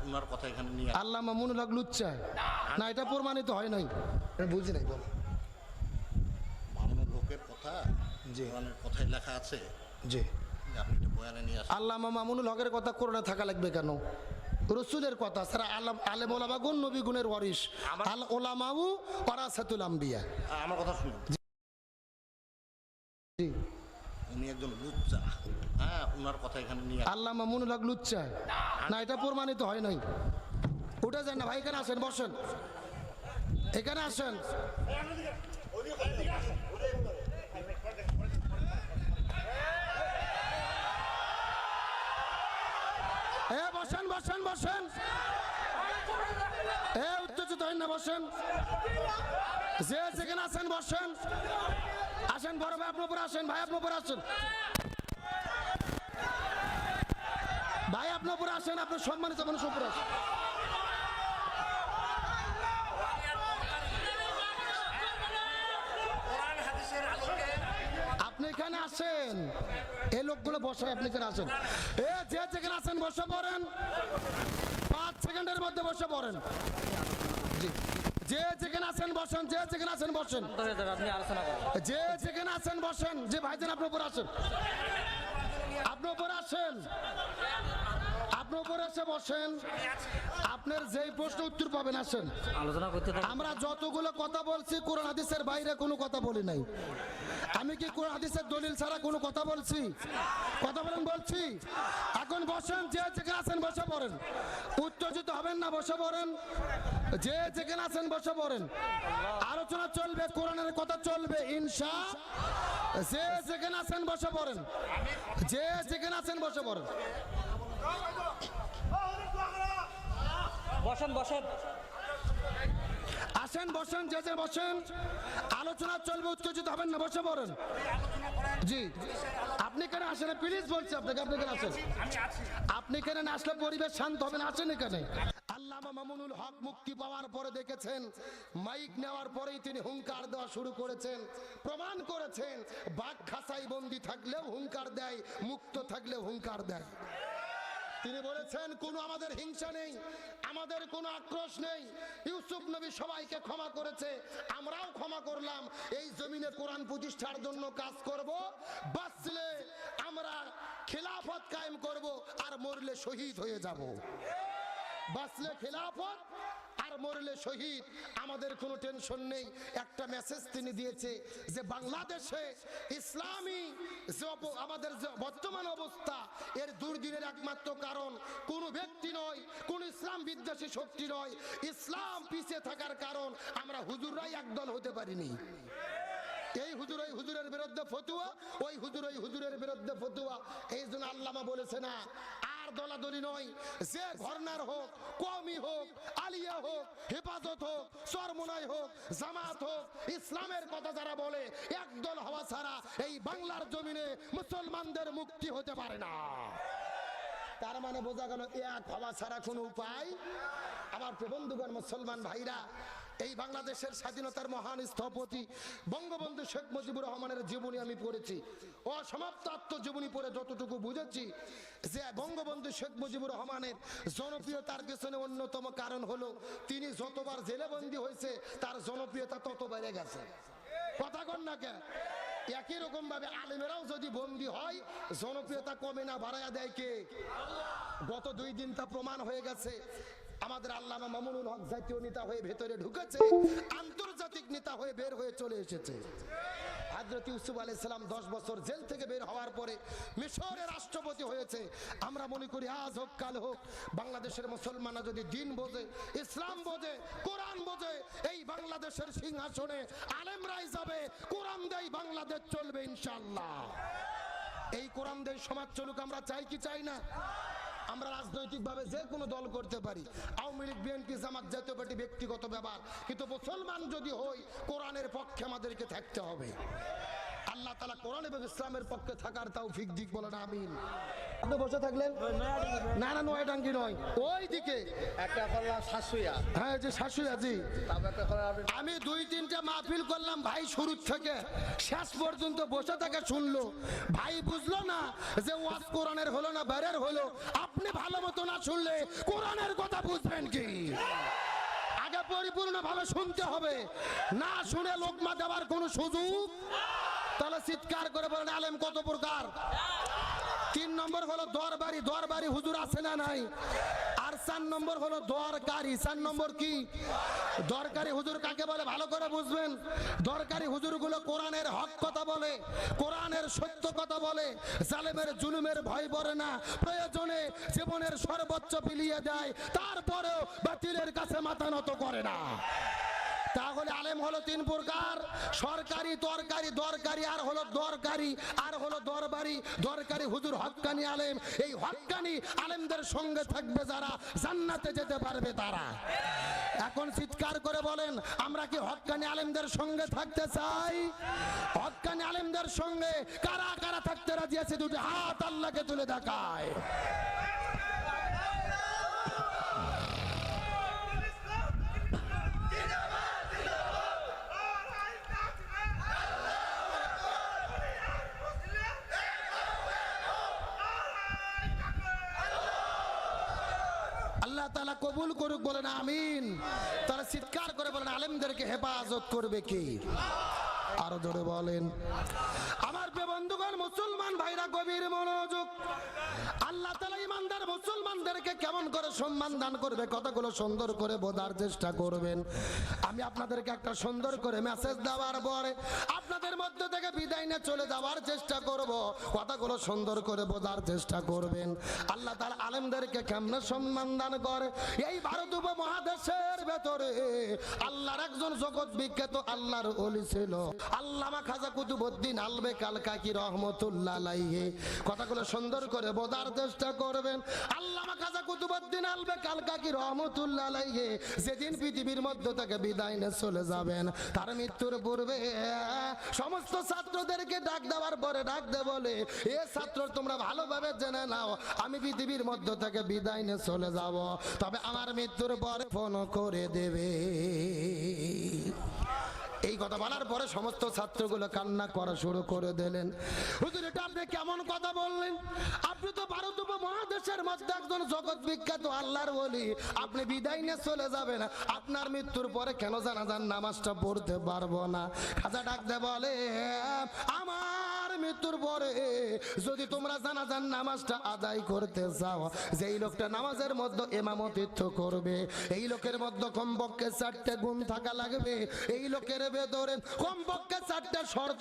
ওনার কথা এখানে নিয়ে আল্লাহ মামুনুল হক লুচ্চা না, এটা প্রমাণিত হয় নাই, বুঝি নাই। বল মামুনুল হকের কথা জি কোরআনের কথায় লেখা আছে, জি। আপনি এটা বয়ানে নিয়ে আসেন। আল্লামা মামুনুল হকের কথা কোরআনে থাকা লাগবে কেন? রসুলের কথা ছাড়া আলেম ওলামা গুণ নবী গুণের ওয়ারিস, আল ওলামাউ ওয়ারাসাতুল আম্বিয়া। আমার কথা শুনুন, জি। উনি একজন লুচ্চা, হ্যাঁ, ওনার কথা এখানে নিয়ে আল্লাহ মামুনুল হক লুচ্চা না, এটা প্রমাণিত হয় নাই। উঠে যান না ভাই, এখানে আসেন, বসেন, এখানে আসেন। বসেন বসেন বসেন, উত্তেজিত হন না, বসেন, যে যেখানে আছেন বসেন। আসেন বড় ভাই, আপনার উপরে আসেন, ভাই আপনার উপরে আসেন, ভাই আপনার উপরে আসেন, আপনার সম্মানিত মানুষ উপরে আসেন। আপনি এখানে আসেন, এই লোকগুলো বসায়, আপনি এখানে আসেন, যে যেখানে আছেন বসে পড়েন, 5 সেকেন্ডের মধ্যে বসে পড়েন। জি, যে যেখানে আছেন বসেন, যে যেখানে আছেন বসেন, যে যেখানে আছেন বসেন। যে ভাইজান আপনি উপরে আসেন, আপনি উপরে আসেন, আপনি উপরে এসে বসেন। আপনার যেই প্রশ্ন উত্তর পাবেন, আসেন আলোচনা করতে। আমরা যতগুলো কথা বলছি কোরআন হাদিসের বাইরে কোনো কথা বলি নাই। আমি কি কোরআন হাদিসের দলিল ছাড়া কোনো কথা বলছি? কথা বলেন, বলছি। এখন বসেন, যে যেখানে আছেন বসে পড়েন, উত্তেজিত হবেন না, বসে পড়েন, যে যেখানে আছেন বসে পড়েন। আলোচনা চলবে, কোরআনের কথা চলবে ইনশাআল্লাহ। যে যেখানে আছেন বসে পড়েন, যে যেখানে আছেন বসে পড়েন। বসেন বসেন, আসেন বসেন, যে যে বসেন, আলোচনা চলবে, উত্তেজিত হবেন না, বসে পড়েন। জি, আপনি কেন আসেন? প্লিজ বলছি আপনাকে, আপনি কেন আসেন? আপনি কেন না আসলে পরিবেশ শান্ত হবে না, আসেন এখানে। আল্লামা মামুনুল হক মুক্তি পাওয়ার পরে দেখেছেন, মাইক নেওয়ার পরেই তিনি হুঙ্কার দেওয়া শুরু করেছেন, প্রমাণ করেছেন বাঘ খাঁচাই বন্দি থাকলেও হুঙ্কার দেয়, মুক্ত থাকলেও হুঙ্কার দেয়। তিনি বলেছেন কোনো আমাদের হিংসা নেই, আমাদের কোনো আক্রোশ নেই। ইউসুফ নবী সবাইকে ক্ষমা করেছে, আমরাও ক্ষমা করলাম। এই জমিনে কোরআন প্রতিষ্ঠার জন্য কাজ করব, বাঁচলে আমরা খিলাফত কায়েম করব, আর মরলে শহীদ হয়ে যাব। বাঁচলে খিলাফত, আর মরলে শহীদ, আমাদের কোনো টেনশন নেই। একটা মেসেজ তিনি দিয়েছে যে বাংলাদেশে ইসলামী আমাদের যে বর্তমান অবস্থা, এর দুর্দিনের একমাত্র কারণ কোনো ব্যক্তি নয়, কোন ইসলাম বিদ্বেষী শক্তি নয়, ইসলাম পিছিয়ে থাকার কারণ আমরা হুজুররাই একদল হতে পারিনি। এই হুজুর ওই হুজুরের বিরুদ্ধে ফতুয়া, ওই হুজুর ওই হুজুরের বিরুদ্ধে ফতুয়া। এই জন্য আল্লামা বলেছে না, আর দলাদলি নয়, যে ঘরনার হোক, কওমি হোক, আলিয়া হোক, হেফাজত হোক, চরমোনাই হোক, জামাত হোক, ইসলামের কথা যারা বলে, একদল হওয়া ছাড়া এই বাংলার জমিনে মুসলমানদের মুক্তি হতে পারে না। তার মানে বোঝা গেল এক হওয়া ছাড়া কোনো উপায়। আমার প্রবন্ধুগণ, মুসলমান ভাইরা, এই বাংলাদেশের স্বাধীনতার মহান স্থপতি বঙ্গবন্ধু শেখ মুজিবুর রহমানের জীবনী আমি পড়েছি। অসমাপ্ত আত্মজীবনী পড়ে যতটুকু বুঝেছি, যে বঙ্গবন্ধু শেখ মুজিবুর রহমানের জনপ্রিয়তার পেছনে অন্যতম কারণ হলো তিনি যতবার জেলেবন্দি হয়েছে তার জনপ্রিয়তা তত বেড়ে গেছে। কথা কন না কে? একই রকম ভাবে আলেমেরাও যদি বন্দী হয়, জনপ্রিয়তা কমে না, বাড়ায়া দেয় কে? গত 2 দিন তা প্রমাণ হয়ে গেছে। আমাদের আল্লামা মামুনুল হক জাতীয় নেতা হয়ে ভেতরে ঢুকেছে, আন্তর্জাতিক নেতা হয়ে বের হয়ে চলে এসেছে। হযরত ইউসুফ আলাইহিস সালাম 10 বছর জেল থেকে বের হওয়ার পরে মিশরের রাষ্ট্রপতি হয়েছে। আমরা মনে করি আজ হোক কাল হোক, বাংলাদেশের মুসলমানরা যদি দিন বোঝে, ইসলাম বোঝে, কোরআন বোঝে, এই বাংলাদেশের সিংহাসনে আলেমরাই যাবে, কোরআন দেই বাংলাদেশ চলবে ইনশাআল্লাহ। এই কোরআন দেই সমাজ চলুক আমরা চাই কি চাই না? আমরা রাজনৈতিকভাবে যে কোনো দল করতে পারি, আওয়ামী লীগ, বিএনপি, জামাত, জাতীয় পার্টি ব্যক্তিগত ব্যাপার, কিন্তু মুসলমান যদি হই কোরআনের পক্ষে আমাদেরকে থাকতে হবে। আল্লাহ তাআলা কোরআন এবং ইসলামের পক্ষে থাকার তৌফিক দিক, বলেন আমিন। আপনি বসে থাকলেন, না না নয়ডাঙ্গি নয়, ওই দিকে একটা করলাম শাশুয়া, হ্যাঁ যে শাশুড়ি জি। তারপর একটা করলাম আমি 2-3টা মাহফিল করলাম, ভাই শুরু থেকে শেষ পর্যন্ত বসে থেকে শুনলো, ভাই বুঝলো না যে ওয়াজ কোরআনের হলো না বাইরের হলো। আপনি ভালো মতো না শুনলে কোরআনের কথা বুঝবেন কি? আগে পরিপূর্ণভাবে শুনতে হবে, না শুনে লোকমা দেওয়ার কোনো সুযোগ। তাহলে চিৎকার করে বলেন আলেম কত প্রকার। 3 নম্বর হলো দরবারি, দরবারি হুজুর আছে না নাই? আর 4 নম্বর হলো দরকারি। 4 নম্বর কি? দরকারি হুজুর কাকে বলে ভালো করে বুঝবেন। দরকারি হুজুরগুলো কোরআনের হক কথা বলে, কোরআনের সত্য কথা বলে, জালেমের জুলুমের ভয় করে না, প্রয়োজনে জীবনের সর্বোচ্চ বিলিয়ে দেয়, তারপরেও বাতিলের কাছে মাথা নত করে না। তাহলে আলেম হলো 3 প্রকার, সরকারি, তরকারি, দরকারি আর হলো দরকারি, আর হলো দরবারি। দরকারি হুজুর হক্কানি আলেম, এই হক্কানি আলেমদের সঙ্গে থাকবে যারা জান্নাতে যেতে পারবে তারা। এখন চিৎকার করে বলেন আমরা কি হক্কানি আলেমদের সঙ্গে থাকতে চাই? হক্কানি আলেমদের সঙ্গে কারা কারা থাকতে রাজি আছে? দুটি হাত আল্লাহকে তুলে দেখায়। আল্লাহ তাআলা কবুল করুক, বলেন আমিন। তারা চিৎকার করে বলেন আলেমদেরকে হেফাজত করবে কি? আরো জোরে বলেন। আমার প্রিয় বন্ধুগণ, মুসলমান ভাইরা গভীর মনোযোগ। আল্লাহ তাআলা ইমানদার মুসলমানদেরকে কেমন করে সম্মান দান করবে কথাগুলো সুন্দর করে বোঝার চেষ্টা করবেন। আমি আপনাদেরকে একটা সুন্দর করে মেসেজ দেওয়ার পরে আপনাদের মধ্যে থেকে বিদায় নিয়ে চলে যাওয়ার চেষ্টা করব, কথাগুলো সুন্দর করে বোঝার চেষ্টা করবেন। আল্লাহ তাআলা আলেমদেরকে কেমনে সম্মান দান করে। এই ভারত উপমহাদেশের ভেতরে আল্লাহর একজন জগৎ বিখ্যাত আল্লাহর ওলি ছিল আল্লামা খাজা কুতুবউদ্দিন আলবেক আল কাকি রহমতুল্লাহ আলাইহি। কথাগুলো সুন্দর করে বোঝার চেষ্টা করবেন। আল্লামা খাজা কুতুবউদ্দিন আলবেক আল কাকি রহমতুল্লাহ আলাইহি যেদিন পৃথিবীর মধ্য থেকে বিদায় নিয়ে চলে যাবেন, তার মৃত্যুর পূর্বে সমস্ত ছাত্রদেরকে ডাক দেওয়ার পরে ডাক দে বলে, এ ছাত্র তোমরা ভালোভাবে জেনে নাও আমি পৃথিবীর মধ্য থেকে বিদায় নিয়ে চলে যাব, তবে আমার মৃত্যুর পরে ফোন করে দেবে। এই কথা বলার পরে সমস্ত ছাত্রগুলো কান্না করা শুরু করে দিলেন। হুজুর এটা আপনি কেমন কথা বললেন? আপনি তো ভারত উপমহাদেশের মধ্যে একজন জগৎ বিখ্যাত আল্লাহর ওলি, আপনি বিদায় নিয়ে চলে যাবেন, আপনার মৃত্যুর পরে কেন জানাজার নামাজটা পড়তে পারবো না? খাজা ডাক দে বলে, আমার মৃত্যুর পরে যদি তোমরা জানাজার নামাজটা আদায় করতে চাও, যেই লোকটা নামাজের মধ্যে ইমামতিত্ব করবে এই লোকের মধ্যে কমপক্ষে 4টে গুণ থাকা লাগবে। এই লোকের ভেতরে কমপক্ষে 4টে শর্ত